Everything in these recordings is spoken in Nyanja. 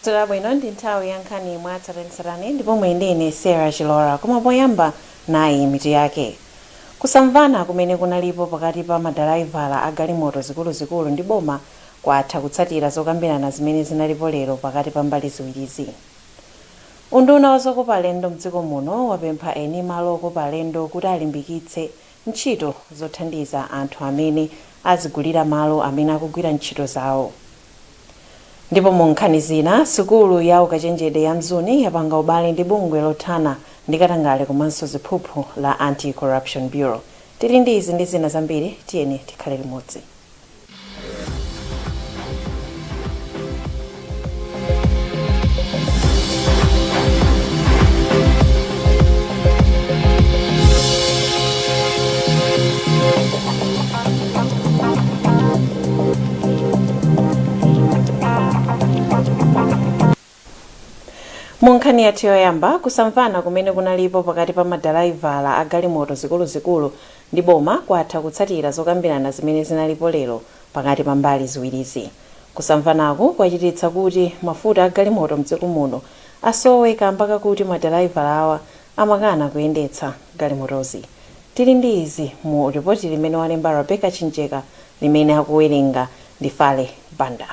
Mwaswera bwino ndi nthawi ya nkhani mwatsatanetsatane ndipo mwendine Sarah Chilora koma poyamba nayi mitu yake. Kusamvana kumene kunalipo pakati pa madalaivala a galimoto zikuluzikulu ndi boma kwatha kutsatira zokambirana zimene zinalipo lero pakati pa mbali ziwirizi. Unduna wa zokopa alendo mdziko muno wapempha eni malo okopa alendo kuti alimbikitse ntchito zothandiza anthu amene azigulira malo amene akugwira ntchito zawo. Ndipo mu nkhani zina, sukulu ya ukachenjede ya Mzuni yapanga ubale ndi bungwe lothana ndi katangale komanso ziphuphu la Anti-Corruption Bureau. Tili ndi izi ndi zina zambiri, tiyeni tikhale limodzi. Munkhani yathu yoyamba, kusamvana kumene kunalipo pakati pa madalaivala a galimoto zikuluzikulu ndi boma kwatha kutsatira zokambirana zimene zinalipo lero pakati pa mbali ziwirizi. Kusamvanaku kwachititsa kuti mafuta a galimoto mdziko muno asowe kamba kuti madalaivala awa amakana kuyendetsa galimotozi. Tili ndi izi mu ripoti limene walemba Rebecca Chinjeka limene akuwerenga ndi Fale Banda.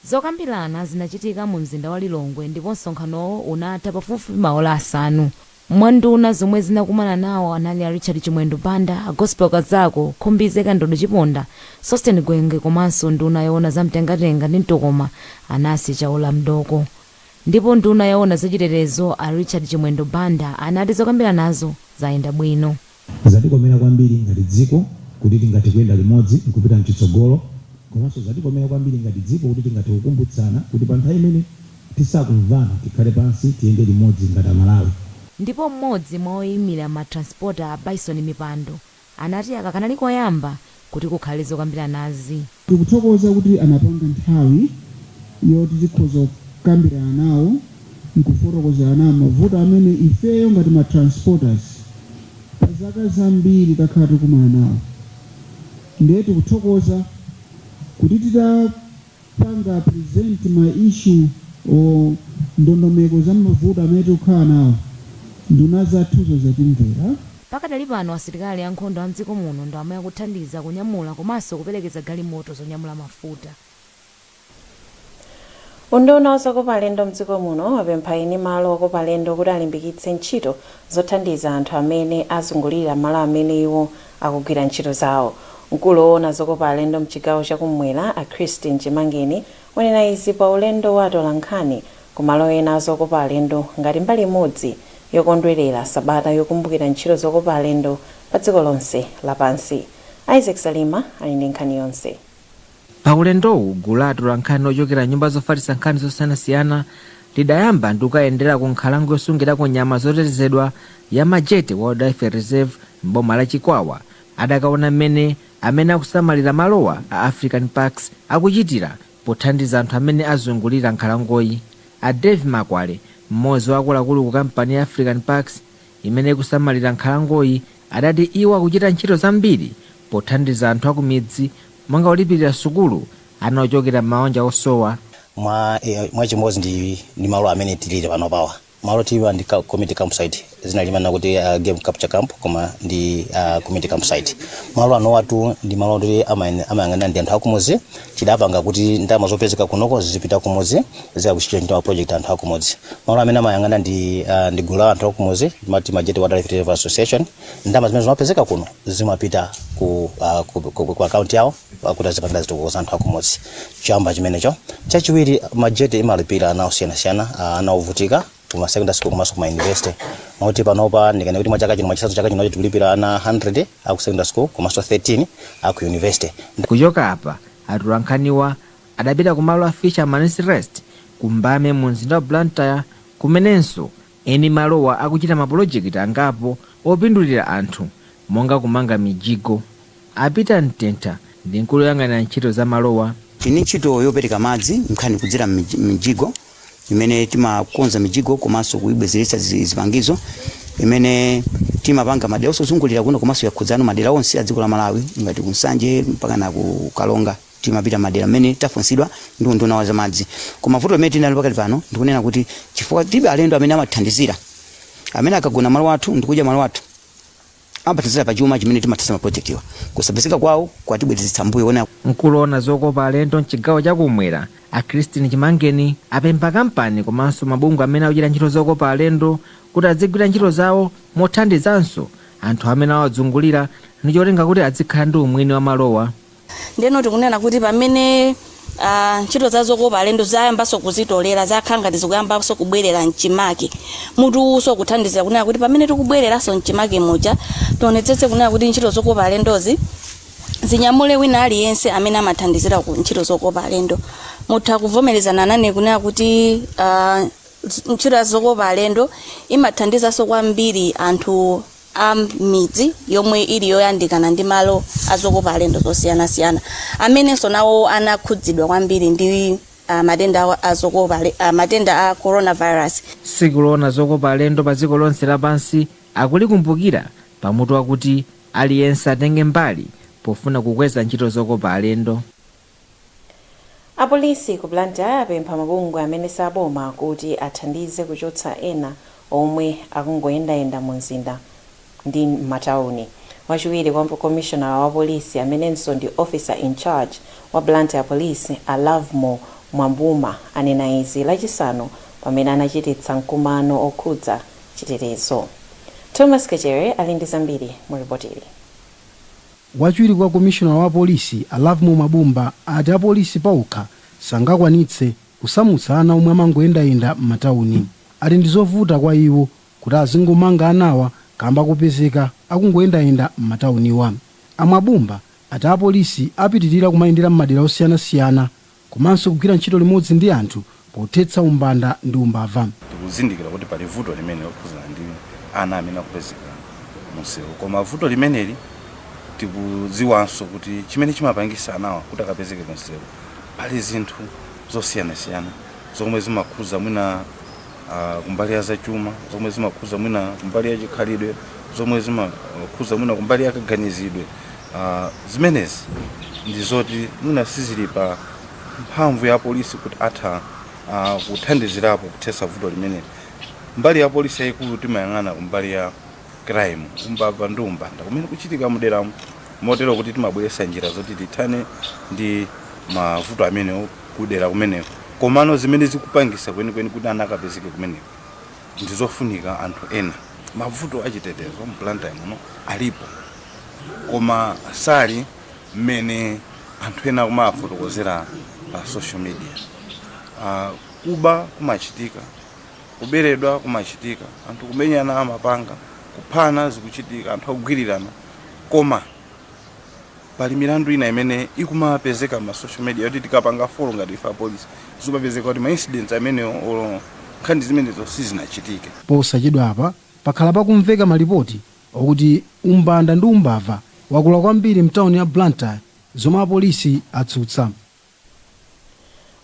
Zokambirana zinachitika mu mzinda wa Lilongwe ndipo msonkhanowo unatha pafupi maola asanu. Mwanduna zomwe zinakumana nawo anali a Richard Chimwendo Banda, a Gospel Kazako, Khumbize Kandodo Chiponda, Sosten Gwenge komanso nduna yaona zamtengatenga ndi mtokoma Anasi Chaula Mdoko. Ndipo nduna yaona zachitetezo a Richard Chimwendo Banda anati zokambiranazo zayenda bwino. Zatikomera kwambiri ngati dziko kuti tingati kuyenda limodzi nkupita mchitsogolo. Komanso zatikomera kwambiri ngati dziko kuti tingati kukumbutsana kuti pa nthawi imene tisakumvana tikhale pansi tiyende limodzi ngati Malawi. Ndipo mmodzi mwa oyimira matransporter a Bison Mipando anati akakanali koyamba kuti kukhale zokambiranazi. Tikuthokoza kuti anapanga nthawi yoti tikhoza kukambirana nawo nkufotokozera nawo mavuto amene ifeyo ngati matransporters pa zaka zambiri takhala tikumana nawo. Ndiye tikuthokoza kuti titapanga present ma issue o ndondomeko za mavuto amene tikukhala nawo nduna zathuzo zatimvera. Pakadali pano asilikali ankhondo a mdziko muno ndi amene akuthandiza kunyamula komanso kuperekeza galimoto zonyamula mafuta. Unduna wa zokopa alendo mdziko muno wapempha eni malo okopa alendo kuti alimbikitse ntchito zothandiza anthu amene azungulira malo amene iwo akugwira ntchito zawo. Mkulu woona zokopa alendo mchigawo chakumwera a Christine Chimangeni wanena izi pa ulendo wa Nkhani kumalo ena zokopa alendo ngati mbali imodzi yokondwerera sabata yokumbukira ntchito zokopa alendo pa dziko lonse lapansi. Isaac Salima ali ndi nkhani yonse. Pa ulendowu gulu la Nkhani ochokera nyumba zofalitsa nkhani zosiyanasiyana lidayamba ndi kukayendera ku nkhalango yosungirako nyama zotetezedwa ya Majete Wildlife Reserve m'boma la Chikwawa. Adakaona mmene amene akusamalira malowa a African Parks akuchitira pothandiza anthu amene azungulira nkhalangoyi. A Dave Makwale, mmodzi wa akuluakulu ku kampani ya African Parks imene ikusamalira nkhalangoyi, adati iwo akuchita ntchito zambiri pothandiza anthu akumidzi monga olipirira sukulu ana ochokera m'mabanja osowa. mwa chimodzi ndi malo amene tilili pano pawa. Malo tiwa ndi community campsite zinalimana kuti game capture camp koma ndi community campsite. Malo ano watu ndi malo ndi amayang'ana ndi anthu akumuzi chidapanga kuti ndalama zopezeka kunoko zipita kumuzi zikuchita project anthu akumuzi. Malo amene amayang'ana ndi gulu la anthu akumuzi mati Majete Wildlife Reserve Association. Ndalama zimene zimapezeka kuno zimapita ku account yawo kuti zipanda zitukuza anthu akumuzi. Chamba chimenecho chachiwiri Majete imalipira ana osiyanasiyana ana ovutika kuma secondary school komanso kuma university. Mauti panopa ndikane kuti mwachaka chino mwachitatu chaka chino tikulipira ana 100 aku secondary school komanso 13 aku university. Kuchoka apa Nkhaniwa adapita kumalo a Fisherman's Rest kumbame mu mzinda wa Blantyre kumenenso eni malowa akuchita mapolojekiti angapo opindulira anthu monga kumanga mijigo. Apita Mtenta ndi mkulu yoyang'anira ntchito za malowa. Ini ntchito yopereka madzi Nkhani kudzera mijigo imene timakonza mijigo komanso kuibwezeretsa zipangizo imene timapanga madera osozungulira kuno komanso yakhudzana madera onse a dziko la Malawi ngati kunsanje mpaka na ku Kalonga. timapita madera mmene tafunsidwa ndi unduna wa zamadzi. Koma vuto limene tinali pakati pano ndikunena kuti chifukwa tibe alendo amene amathandizira, amene akagona malo athu ndikudya malo athu, amathandizira pa chuma chimene timathandiza maprojektiwa, kusapezeka kwawo kwatibweretsa mbuyo. Ona mkuloona zokopa alendo mchigawo chakumwera a Christine Chimangeni apempha kampani komanso mabungwe amene akuchita ntchito zokopa alendo kuti adzigwira ntchito zawo mothandizanso anthu amene awadzungulira ndi cholinga kuti adzikhala ndi umwini wa malowa. Ndeno tikunena kuti pamene ntchito za zokopa alendo zayambanso kuzitolera zakhala ngati zikuyambanso kubwerera mchimake, mutu kuthandizira kunena kuti pamene tikubwereranso mchimake muja tionetsetse kunena kuti ntchito zokopa alendozi zinyamule wina aliyense amene amathandizira ku ntchito zokopa alendo. Mutha kuvomerezana nane kunena kuti ntchito zokopa alendo imathandizanso kwambiri anthu midzi yomwe ili yoyandikana ndi malo azokopa alendo zosiyanasiyana amenenso nawo anakhudzidwa kwambiri ndi matenda azokopa matenda a coronavirus. Tsiku loona zokopa alendo pa dziko lonse lapansi akulikumbukira pamutu wakuti aliyense atenge mbali pofuna kukweza ntchito zokopa alendo. Apolisi ku Blantyre apempha mabungwe amene saboma kuti athandize kuchotsa ena omwe akungoyendayenda mu mzinda ndi matauni. Wachiwiri kwa commissioner wa polisi amenenso ndi officer in charge wa Blantyre Police a Lovemore Mwambuma anena izi lachisanu pamene anachititsa mkumano okhudza chitetezo. Thomas Kechere ali ndi zambiri mu ripotili. Wachiwiri kwa commissioner wa polisi a Lovemore Mwambuma ati apolisi paukha sangakwanitse kusamutsa ana omwe amangoyendayenda m'matauni. Ati ndizovuta kwa iwo kuti azingomanga anawa kamba kupezeka akungoyendayenda m'matauniwa. Amwabumba ati apolisi apitirira kumayendera m'madera osiyanasiyana komanso kugwira ntchito limodzi ndi anthu pothetsa umbanda ndi umbava. Tikuzindikira kuti pali vuto limene lokhudzana ndi ana amene akupezeka munsewu, koma vuto limeneli tikudziwanso kuti chimene chimapangisa anawa kuti akapezeke munsewu pali zinthu zosiyanasiyana zomwe zimakhudza mwina kumbali ya zachuma, zomwe zimakhudza mwina kumbali ya chikhalidwe, zomwe zimakhudza mwina kumbali ya kaganizidwe. Zimenezi ndi zoti mwina sizili pa mphamvu ya polisi kuti atha kuthandizirapo kuthetsa vuto limeneli. Mbali ya polisi yaikulu timayang'ana kumbali ya crime, umbava ndi umbanda kumene kuchitika muderamu, motero kuti timabweretsa njira zoti tithane ndi mavuto amene kudera kumeneko. Komano zimene zikupangisa kwenikweni kuti ana akapezeke kumeneko ndizofunika anthu ena. Mavuto achitetezo mu Blantyre muno alipo, koma sali mmene anthu ena kumafotokozera pa social media. Kuba kumachitika, kuberedwa kumachitika, anthu kumenyana amapanga, kuphana zikuchitika, anthu akugwirirana, koma pali milandu ina imene ikumapezeka ma social media yoti tikapanga follow ngati ifa police zimapezeka kuti ma incidents amene nkhani zimenezo sizinachitike. Posachedwa apa pakhala pakumveka malipoti okuti umbanda ndi umbava wakula kwambiri mtauni ya Blantyre zomwe apolisi atsutsa.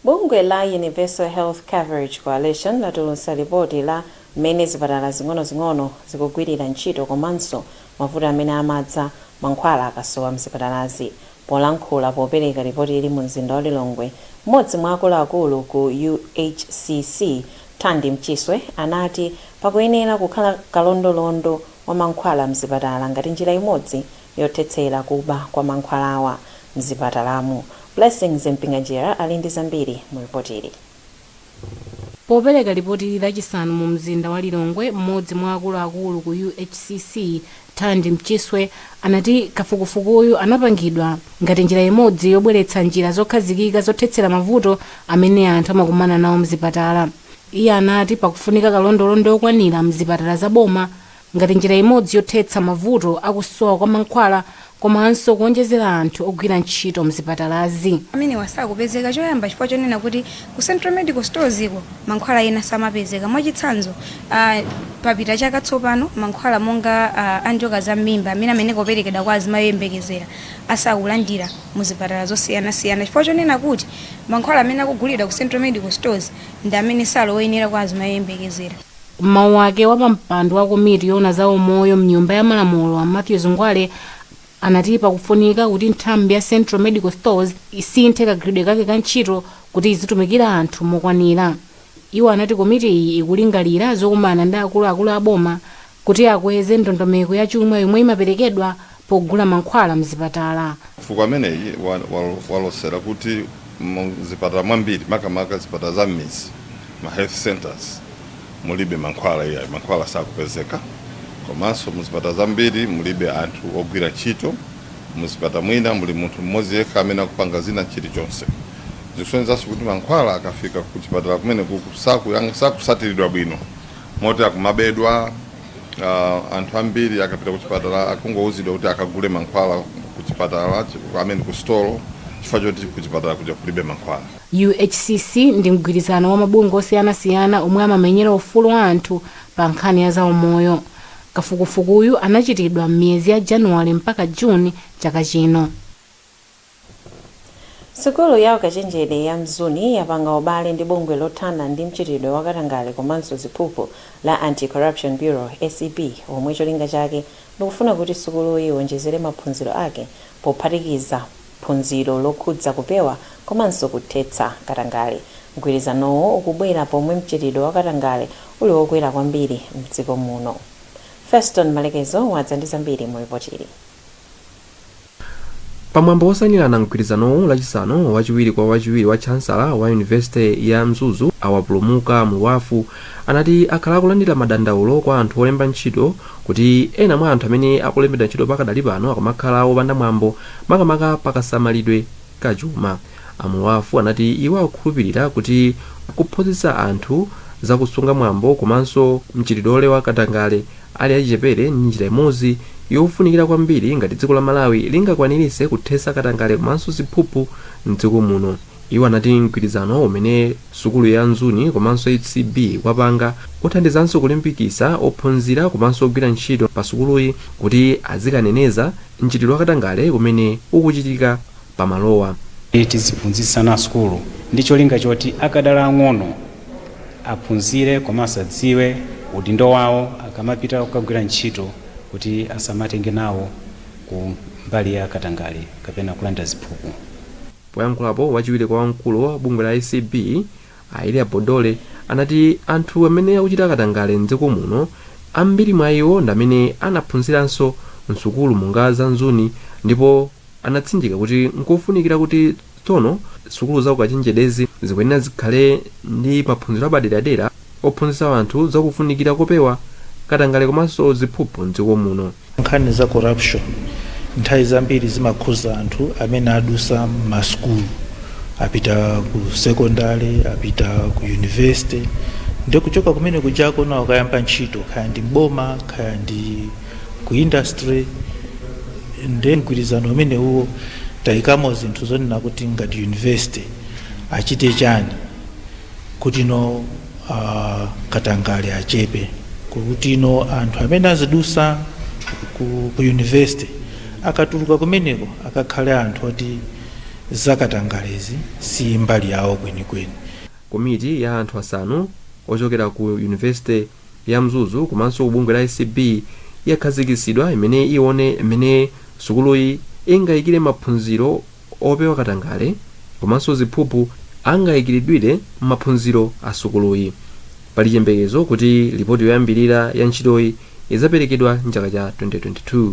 Bungwe la Universal Health Coverage Coalition latulutsa ripoti la mmene zipatala zing'ono zikugwirira ntchito komanso mavuto amene amadza mankhwala akasowa mzipatalazi. Polankhula popereka ripoti ili mu mzinda wa Lilongwe, mmodzi mwa akuluakulu ku UHCC Thandi Mchiswe anati pakuyenera kukhala kalondolondo wa mankhwala mzipatala ngati njira imodzi yothetsera kuba kwa mankhwalawa mzipatalamu. Blessings Mpinganjira ali ndi zambiri mu ripotili. Popereka ripoti lachisanu mu mzinda wa Lilongwe, mmodzi mwa akuluakulu ku UHCC Thandi Mchiswe anati kafukufukuyu anapangidwa ngati njira imodzi yobweretsa njira zokhazikika zothetsera mavuto amene anthu amakumana nawo mzipatala. Iye anati pakufunika kalondolondo okwanira mzipatala zaboma ngati njira imodzi yothetsa mavuto akusowa kwa mankhwala komanso kuonjezera anthu ogwira ntchito mzipatalazi. Amene wasakupezeka choyamba chifukwa chonena kuti ku Central Medical Stores iko mankhwala ena samapezeka. Mwachitsanzo papita chaka tsopano mankhwala monga anjoka za mimba amene koperekedwa kwa azimayi oyembekezera asakulandira muzipatala zosiyanasiyana chifukwa chonena kuti mankhwala amene akugulidwa ku Central Medical Stores ndi amene saloyenera kwa azimayi oyembekezera. Mawu ake wa pampando wa komiti yoona za umoyo mnyumba ya malamulo wa Matthew Zungwale anati pakufunika kuti nthambi ya Central Medical Stores isinthe kagwiridwe kake ka ntchito kuti izitumikira anthu mokwanira. Iwo anati komiti iyi ikulingalira zokumana ndi akuluakulu a boma kuti akweze ndondomeko ya chuma yomwe imaperekedwa pogula mankhwala mzipatala. Fuko ameneyi walosera kuti mzipatala mwambiri makamaka zipatala za m'midzi ma health centers mulibe mankhwala iya mankhwala sakupezeka, komanso muzipatala zambiri mulibe anthu ogwira ntchito, muzipatala mwina muli munthu mmodzi yekha amene akupanga zina chilichonse. Zikusonyezanso kuti mankhwala akafika ku chipatala kumene sakusatiridwa bwino moti akumabedwa. Anthu ambiri akapita ku chipatala akungouzidwa kuti akagule mankhwala ku chipatala amene ku store chifukwa choti ku chipatala kuja kulibe mankhwala. UHCC ndi mgwirizano wa mabungwe osiyanasiyana omwe amamenyera ufulu wa anthu pa nkhani ya zaumoyo. Kafukufukuyu anachitidwa m'miyezi ya Januwale mpaka Juni chaka chino. Sukulu ya ukachenjede ya Mzuni yapanga ubale ndi bungwe lothana ndi mchitidwe wakatangale komanso ziphuphu la Anti-Corruption Bureau ACB, omwe cholinga chake ndikufuna kuti sukulu iwonjezere maphunziro ake pophatikiza phunziro lokhudza kupewa komanso kuthetsa katangale. Mgwirizanowo ukubwera pomwe mchitidwe wakatangale uli wokwera kwambiri mdziko muno. Feston Malekezo wadza ndi zambiri mu ripotili. Pamwambo wosanirana mgwirizanowo lachisanu wachiwiri kwa wachiwiri wa chancellor wa University ya Mzuzu awapulumuka Muluwafu anati akhala akulandira madandaulo kwa anthu olemba ntchito kuti ena mwa anthu amene akulembedwa ntchito pakadali pano akumakhala opanda mwambo makamaka pakasamalidwe kachuma. Amuluwafu anati iwo akukhulupirira kuti kuphunzitsa anthu zakusunga mwambo komanso mchitidwe olewa katangale ali achichepere njira imodzi yofunikira kwambiri ngati dziko la Malawi lingakwanirise kuthetsa katangale komanso ziphuphu mdziko muno. Iwo anati mgwirizano umene sukulu ya Mzuni komanso ACB wapanga uthandizanso kulimbikitsa ophunzira komanso ogwira ntchito pa sukuluyi kuti azikaneneza mchitidwe wakatangale umene ukuchitika pamalowa. Tiziphunzitsa na sukulu ndi cholinga choti akadala ang'ono aphunzire komanso adziwe udindo wawo akamapita kukagwira ntchito kuti asamatenge nawo ku mbali ya katangale kapena kulanda ziphuphu. Poyankhulapo wachiwiri kwa wamkulu wa bungwe la ACB Aile Bodole anati anthu amene akuchita katangale mdziko muno ambiri mwa iwo ndi amene anaphunziranso msukulu monga za Mzuni, ndipo anatsinjika kuti nkofunikira kuti tsono sukulu za ukachenjedezi zikuyenera zikhale ndi maphunziro apaderadera ophunzitsa anthu zakufunikira kopewa katangale komanso ziphuphu mdziko muno. Nkhani za corruption nthawi zambiri zimakhuza anthu amene adusa m'masukulu, apita ku secondary, apita ku university, ndi kuchoka kumene kujako nawo kayamba ntchito kaya ndi mboma kaya ndi ku industry. Ndi mgwirizano umene uwo tayikamo zinthu zonena kuti ngati university achite chani kuti no katangale achepe, kuti no anthu amene azidusa ku university akatuluka kumeneko akakhale anthu oti zakatangalezi si mbali yawo kwenikweni. Komiti ya anthu asanu ochokera ku University ya Mzuzu komanso bungwe la ACB yakhazikitsidwa imene ione imene sukuluyi ingayikire maphunziro opewa katangale komanso ziphuphu angayikiridwire maphunziro a sukuluyi. Pali chiyembekezo kuti ripoti yoyambirira ya ntchitoyi izaperekedwa mchaka cha 2022.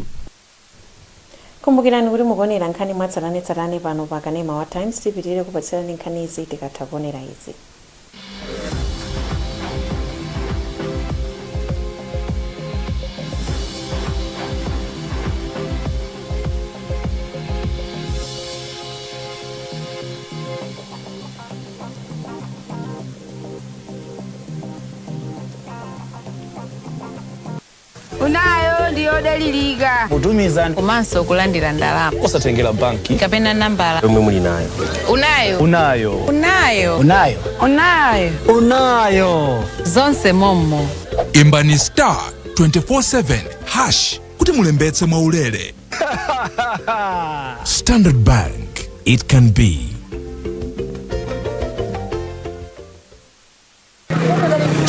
Kumbukirani kuti mukuonera nkhani mwatsatanetsatane pano pa Kanema wa Times. Tipitirire kupatsirani nkhani izi tikatha kuonera izi. Unayo ndiyo daliliga utumiza komanso kulandira ndalama osatengera banki kapena nambala yomwe muli nayo. Unayo zonse mommo. Imbani *247# kuti mulembetse mwaulere. Standard Bank, it can be.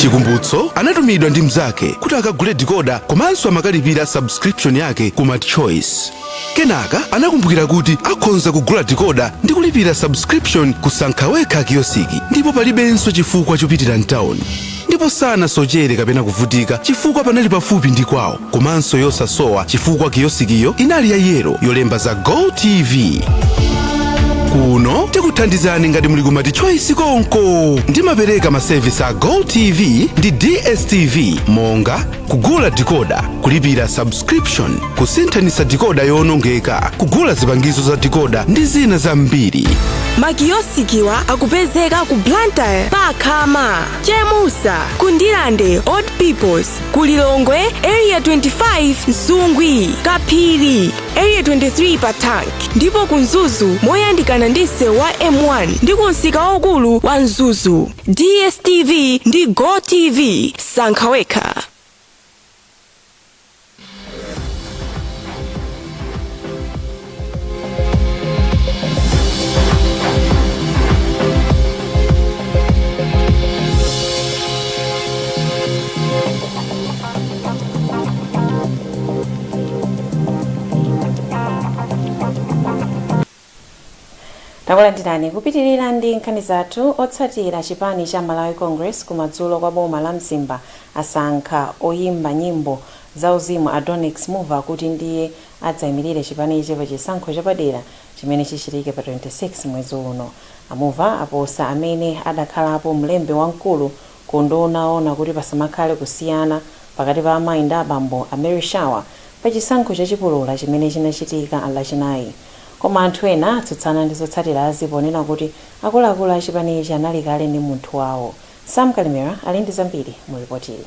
chikumbutso anatumidwa ndi mzake kuti akagule decoder komanso amakalipira subscription yake ku MadChoice. Kenaka anakumbukira kuti akhoza kugula decoder ndi kulipira subscription kusankhawekha kiyosiki ndipo palibenso chifukwa chopitira mtown. Ndipo sana sochere kapena kuvutika chifukwa panali pafupi ndi kwawo, komanso yosasowa chifukwa kiyosikiyo inali ya yero yolemba za Go TV. Kuno tikuthandizani ngati muli ku MadChoice konko. Ndimapereka maservice a Go TV ndi DSTV monga kugula decoder, kulipira subscription, kusinthanitsa decoder yonongeka, kugula zipangizo za decoder ndi zina zambiri. Makiyosikiwa akupezeka ku Blantyre, Pakhama, Chemusa, Kundilande, Old Peoples, Kulilongwe, Area 25, Nsungwi, Kaphiri, Area 23 Patank, ndipo kunzuzu moyandikana ndi msewu wa M1 ndi kunsika waukulu wa Nzuzu. DSTV ndi Go TV, sankhawekha. Takulandirani kupitirira ndi nkhani zathu. Otsatira chipani cha Malawi Congress ku Madzulo kwa boma la Mzimba asankha oyimba nyimbo zauzimu Adonix Muva kuti ndiye adzayimirire chipani ichi pa chisankho chapadera chimene chichitike pa 26 mwezi uno. Amuva aposa amene adakhalapo mlembi wamkulu kundonaona kuti pasamakhale kusiyana pakati pa amayi ndi abambo a Mary Shawer pa chisankho chachipulula chimene chinachitika lachinayi. Koma anthu ena atsutsana ndi zotsatirazi ponena kuti akuluakulu a chipani ichi anali kale ndi munthu wawo. Sam Kalimera ali ndi zambiri mu ripotili.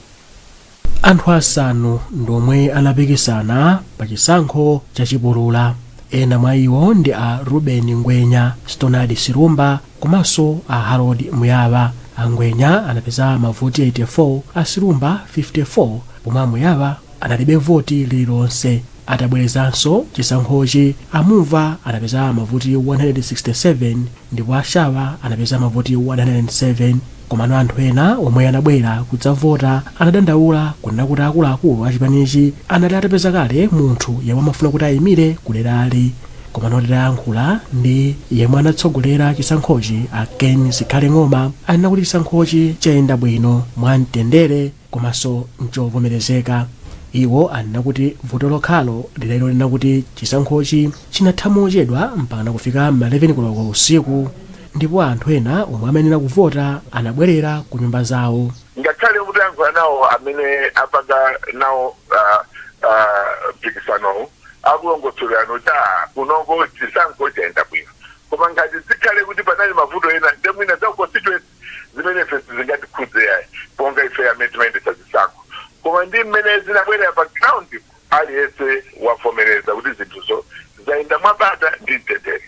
Anthu asanu ndomwe anapikisana pa chisankho chachipulula. Ena mwa iwo ndi a Ruben Ngwenya, Stonadi Sirumba komanso a Harold Muyava. Ngwenya anapeza mavoti 84, a Sirumba 54, pomwe Muyava analibe voti lililonse. Atabwerezanso chisankhochi, Amuva anapeza mavoti 167 ndipo Ashawa anapeza mavoti 107. Komano anthu ena omwe anabwera kudzavota anadandaula kunena kuti akuluakulu a chipanichi anali atapeza kale munthu yemwe amafuna kuti ayimire kuderali. Komano atayankhula ndi yemwe anatsogolera chisankhochi, a Ken Zikhale Ng'oma, anena kuti chisankhochi chayenda bwino mwamtendere komanso nchovomerezeka. Iwo anena kuti voto lokhalo lidaliro lina kuti chisankhochi chinatha mochedwa mpaka kufika ma 11 koloko usiku, ndipo anthu ena omwe amenera kuvota anabwerera ku nyumba zawo. Ngakhale kuti yankhula nawo amene apanga nawo mpikisano akulongotsolera kuti kunoko chisankho chayenda bwino. Koma ngati zikhale kuti panali mavuto ena ndemwina za constituency zimene ife zingatikhudze yayi ponga ife amendment za zisankho. Koma ndi mmene zinabwera pa ground aliyense wavomereza kuti zinthuzo zayenda mwabata ndi mtendere.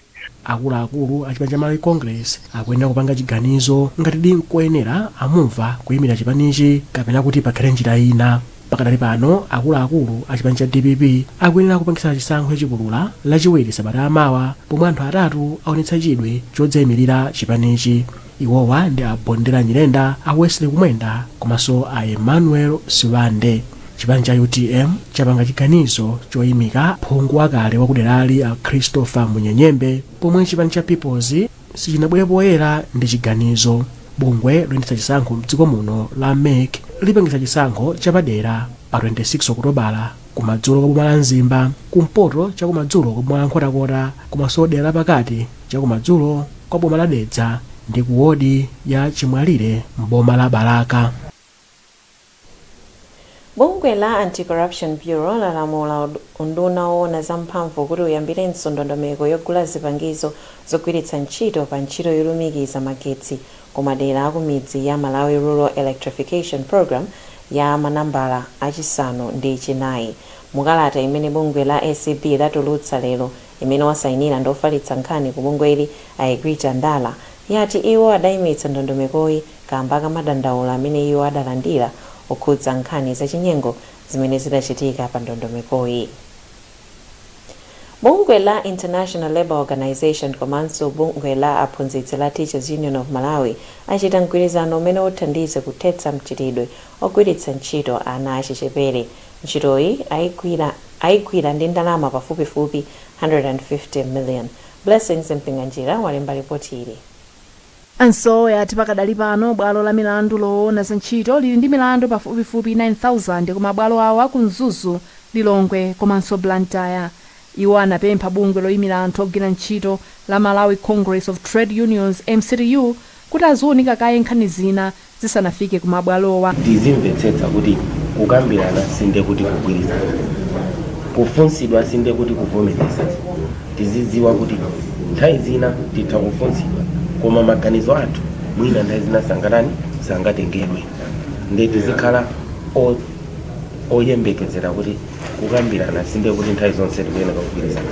Akuluakulu a chipani cha Malawi Congress akuyenera kupanga chiganizo ngati ndinkoyenera Amuva kuyimira chipanichi kapena kuti pakhale njira ina. Pakadali pano akuluakulu a chipani cha DPP akuyenera kupangisa chisankho chachipulula lachiwiri sabata amawa, pomwe anthu atatu aonetsa chidwi chodzayimirira chipanichi. Iwowa ndi a Bondera Nyirenda, a Wesley Kumwenda komanso a Emmanuel Siwande. Chipani cha UTM chapanga chiganizo choyimika phungu wakale wakuderali a Christopher Munyenyembe, pomwe chipani cha Peoples sichinabwere poyera ndi chiganizo. Bungwe loyendetsa chisankho mdziko muno la MEC lipangisa chisankho chapadera pa 26 Okutobala kumadzulo kwa boma la Mzimba, kumpoto cha kumadzulo kwa boma la Nkhotakota, komanso dera lapakati cha kumadzulo kwa boma la Dedza ndi ku wodi ya Chimwalire mboma la Baraka. Bungwe la Anti-Corruption Bureau lalamula unduna woona zamphamvu kuti uyambirenso ndondomeko yogula zipangizo zogwiritsa ntchito pa ntchito yolumikiza magetsi ku madera aku midzi ya Malawi Rural Electrification Program ya manambala achisanu ndi chinayi. Mukalata imene bungwe la ACB latulutsa lero imene wasayinira ndi ofalitsa nkhani ku bungweli Aigwita Ndala yati iwo adayimitsa ndondomekoyi kamba kamadandaula amene iwo adalandira okhudza nkhani zachinyengo zimene zidachitika pa ndondomekoyi. bungwe la International Labour Organization komanso bungwe la aphunzitsi la Teachers Union of Malawi achita mgwirizano umene uthandize kuthetsa mchitidwe ogwiritsa ntchito ana achichepere. Ntchitoyi ayigwira ndi ndalama pafupifupi 150 million. Blessings Mpinganjira walemba ripoti ili. Anso yati pakadali pano bwalo la milandu loona za ntchito lili ndi milandu pafupifupi 9,000 koma bwalo awo akumzuzu Lilongwe komanso Blantyre. Iwo anapempha bungwe loyimira anthu ogwira ntchito la Malawi Congress of Trade Unions MCTU kuti aziunika kaye nkhani zina zisanafike kumabwalowa. Tizimvetsetsa kuti kukambirana sinde kuti kugwirizana, kufunsidwa sinde kuti kuvomereza. Tizidziwa kuti nthawi zina titha kufunsidwa koma maganizo athu mwina nthawi zina sangatengedwe. Nde tizikhala oyembekezera kuti kukambirana sinde kuti nthawi zonse tikuyenera kugwirizana.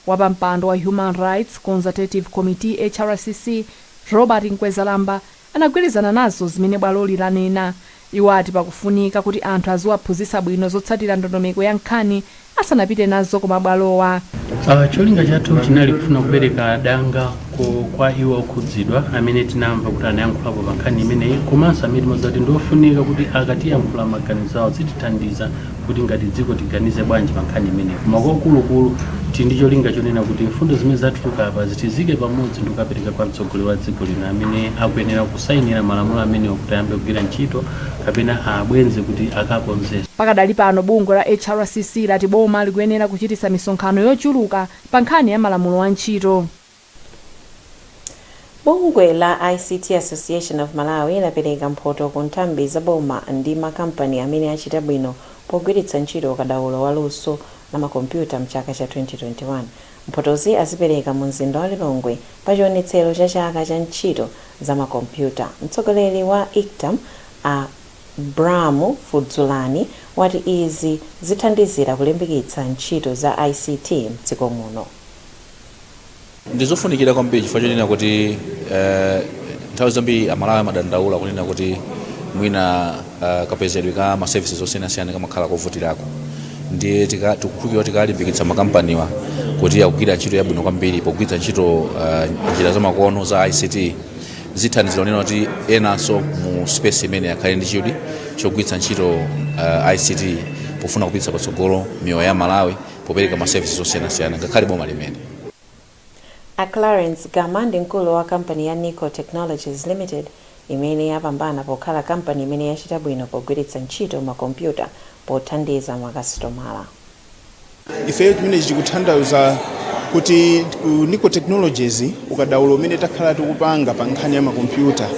Wapampando wa Human Rights Consultative Committee HRCC Robert Nkwezalamba anagwirizana nazo zimene bwaloli lanena. Iwo ati pakufunika kuti anthu aziwaphunzitsa bwino zotsatira ndondomeko ya nkhani asanapite nazo kumabwalowa. Cholinga chathu chinali kufuna kupereka danga kwa iwo okhudzidwa amene tinamva kuti anayankhulapo pa nkhani imeneyi, komanso amene timazati ndiofunika kuti akatiyankhula maganizo awo zitithandiza kuti ngati dziko tiganize bwanji pa nkhani imeneyi. Koma kwakulukulu ndi cholinga chonena kuti mfundo zimene zatuluka apa zitizike pamodzi ndi kukapereka kwa mtsogoleri wa dziko lino amene akuyenera kusayinira malamulo amenewo kuti ayambe kugwira ntchito kapena abwenze kuti akakonzese. Pakadali pano bungwe la HRCC lati boma likuyenera kuchititsa misonkhano yochuluka pa nkhani ya malamulo a ntchito. Bungwe la ICT Association of Malawi lapereka mphoto ku nthambi za boma ndi makampani amene achita bwino pogwiritsa ntchito ukadaulo wa luso la makompyuta mchaka cha 2021. Mphotozi azipereka mu mzinda wa Lilongwe pa chionetsero cha chaka cha ntchito za makompyuta. Mtsogoleri wa ICTAM Bramu Fudzulani wati izi zithandizira kulimbikitsa ntchito za ICT mdziko muno. Ndizofunikira kwambiri chifukwa chonena kuti nthawi zambiri Amalawi amadandaula kunena kuti mwina kapezedwe ka ma services osiyanasiyana kamakhala kovutirako. Ndiye tikukhulupirira kuti tikalimbikitsa makampaniwa kuti akugwira ntchito yabwino kwambiri pogwiritsa ntchito njira zamakono za ICT zithandizira kunena kuti enanso mu space imene akhale ndi chidwi chogwiritsa ntchito ICT pofuna kupititsa patsogolo miyoyo ya Malawi popereka ma services osiyanasiyana ngakhale boma limene. Clarence Gama ndi mkulu wa kampani ya Nico Technologies Limited imene yapambana pokhala kampani imene yachita bwino pogwiritsa ntchito makompyuta pothandiza makasitomala. Ifeyo chimene chikutanthauza kuti Nico Technologies ukadaulo umene takhala tikupanga pa nkhani ya makompyuta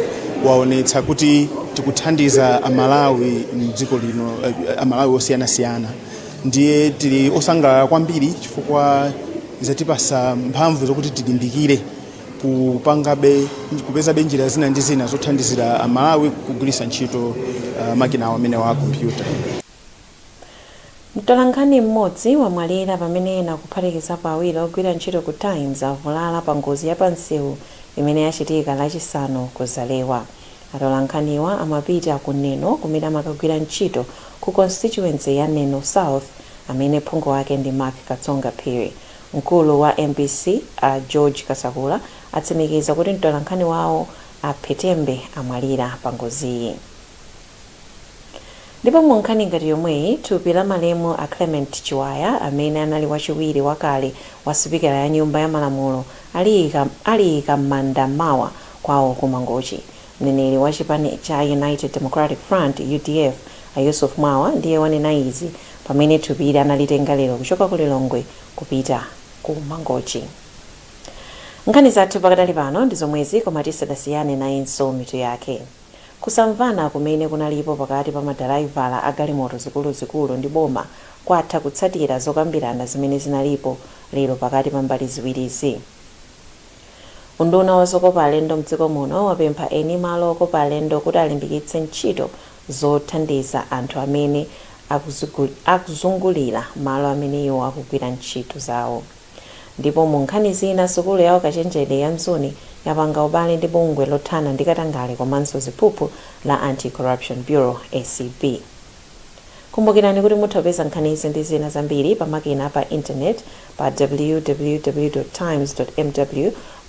waonetsa kuti tikuthandiza Amalawi mdziko lino, Amalawi osiyanasiyana. Ndiye tili osangalala kwambiri chifukwa zatipasa mphamvu zokuti tilimbikire kupeza njira zina ndi zina zothandizira Amalawi kugwiritsa ntchito makina amene wa kompyuta. Mtolankhani mmodzi wamwalira pamene ena kuphatikizapo awiri ogwira ntchito ku Times avulala pa ngozi ya pansewu imene yachitika lachisanu ku Zalewa. Atolankhaniwa amapita ku Neno kumene amakagwira ntchito ku constituency ya Neno South amene phungu wake ndi Mark Katsonga Phiri. Mkulu wa MPC George Kasakula atsimikiza kuti mtolankhani wawo Phetembe amwalira pa ngoziyi. Ndipo mu nkhani ngati yomweyi thupi la malemu a Clement Chiwaya amene anali wachiwiri wakale wa sipikala ya nyumba ya malamulo aliyika m'manda mawa kwawo ku Mangochi. Mneneri wa chipani cha United Democratic Front UDF Yusuf Mwawa ndiye wanena izi pamene thupi analitenga lero kuchoka ku Lilongwe kupita ku Mangochi. Nkhani zathu pakadali pano ndi zomwezi koma tisadasiyane nayinso mitu yake. Kusamvana kumene kunalipo pakati pa madraivala a galimoto zikuluzikulu ndi boma kwatha kutsatira zokambirana zimene zinalipo lero pakati pa mbali ziwirizi. Unduna wa zokopa alendo mdziko muno wapempha eni malo okopa alendo kuti alimbikitse ntchito zothandiza anthu amene akuzungulira malo amene iwo akugwira ntchito zawo. Ndipo mu nkhani zina sukulu ya ukachenjede ya Mzuni yapanga ubale ndi bungwe lothana ndi katangale komanso ziphuphu la Anti-Corruption Bureau ACB. kumbukirani kuti mutha kupeza nkhani izi ndi zina zambiri pamakina pa internet pa www.times.mw,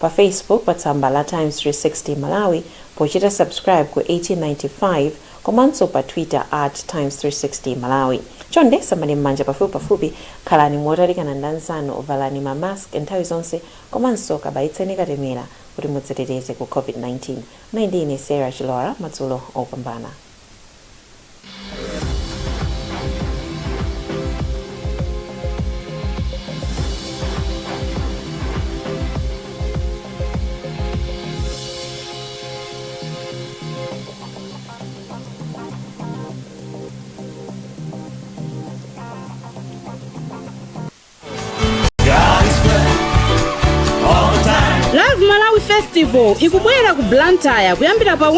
pa Facebook pa tsamba la Times 360 Malawi pochita subscribe ku 1895, komanso pa Twitter @Times360 Malawi. Chonde samani m'manja pafupi khalani motalikana ndi anzanu, valani ma mask nthawi zonse, komanso kabayitseni katemera kuti mudziteteze ku COVID-19. Ndine Sarah Chilora, Madzulo opambana. Live Malawi Festival ikubwera ku Blantyre kuyambira pa